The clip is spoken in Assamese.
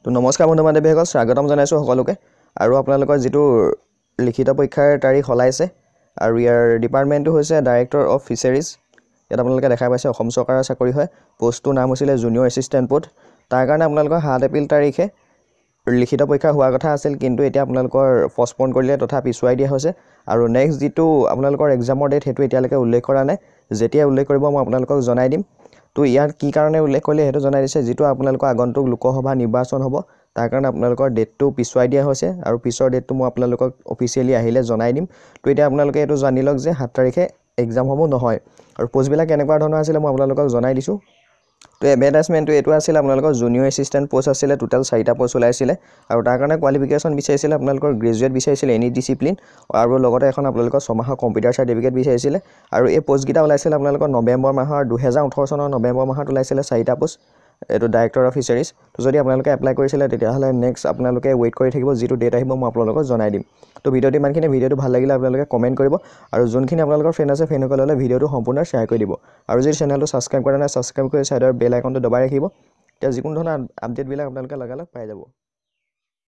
তো নমস্কাৰ বন্ধু বান্ধৱীসকল স্বাগতম জনাইছোঁ সকলোকে আৰু আপোনালোকৰ যেটো লিখিত পৰীক্ষাৰ তাৰিখ হলাইছে আৰু ইয়াৰ ডিপাৰ্টমেণ্টটো হৈছে ডাইৰেক্টৰ অফ ফিচাৰিজ ইয়াত আপোনালোকে দেখা পাইছে অসম চৰকাৰৰ চাকৰি হয় পোষ্টটোৰ নাম হৈছিল জুনিয়ৰ এছিষ্টেণ্ট পোষ্ট তাৰ কাৰণে আপোনালোকৰ 7 এপ্ৰিল তাৰিখে লিখিত পৰীক্ষা হোৱাৰ কথা আছিল কিন্তু এতিয়া আপোনালোকৰ পষ্টপন কৰিলে তথা পিছুৱাই দিয়া হৈছে আৰু নেক্সট যেটো আপোনালোকৰ এক্সামৰ ডেট হেতু এতিয়ালৈকে উল্লেখ কৰা নাই যেতিয়া উল্লেখ কৰিব মই আপোনালোকক জনাই দিম তো ইয়াৰ কি কাৰণে উল্লেখ কৰিলে হেতু জনাই দিছে যেটো আপোনালোকৰ আগন্তুক লোকসভা নিৰ্বাচন হ'ব তাৰ কাৰণে আপোনালোকৰ ডেটটো পিছুৱাই দিয়া হৈছে আৰু পিছৰ ডেটটো মই আপোনালোকক অফিচিয়ালি আহিলে জনাই দিম তো এতিয়া আপোনালোকে এটো জানি লওক যে 7 তাৰিখে এক্সাম হ'ব নহয় আৰু পোষ্টবিলাক কেনেকুৱা ধৰণৰ আছিল মই আপোনালোকক জনাই দিছো তো এডভাৰটাইজমেন্টটো এটো আছিল আপোনালোকৰ জুনিয়ৰ এছিষ্টেণ্ট পোষ্ট আছিল টোটাল 4টা পোষ্ট ওলাইছিল আৰু তাৰ কাৰণে কোৱালিফিকেশন বিচাৰিছিল আপোনালোকৰ গ্ৰেজুৱেট বিচাৰিছিল এনি ডিসিপ্লিন আৰু লগতে এখন আপোনালোকৰ ছমাহৰ কম্পিউটাৰ সাৰ্টিফিকেট বিচাৰিছিল আৰু এই পোষ্ট গিটা ওলাইছিল আপোনালোকৰ নৱেম্বৰ মাহৰ 2018 চনৰ নৱেম্বৰ মাহত ওলাইছিল 4টা পোষ্ট এটো ডাইৰেক্টৰ অফ ফিচাৰিজ তো যদি আপোনালোকে এপ্লাই কৰিছিল তেতিয়া হলে নেক্সট আপোনালোকে ওয়েট কৰি থাকিব যেটো ডেট আহিব মই আপোনালোকক জনাই দিম তো ভিডিওটো ইমানখিনি ভিডিওটো ভাল লাগিলে আপোনালোকে কমেন্ট কৰিব আৰু যোনখিনি আপোনালোকৰ ফ্ৰেন্ড আছে ফ্ৰেন্ডসকললৈ ভিডিওটো সম্পূৰ্ণ শেয়াৰ কৰি দিব আৰু যদি চেনেলটো সাবস্ক্ৰাইব কৰা নাই সাবস্ক্ৰাইব কৰি সাইডৰ বেল আইকনটো দবাই ৰাখিব তেতিয়া যিকোনো ধৰণৰ আপডেট বিলাক আপোনালোকে লগালগ পাই যাব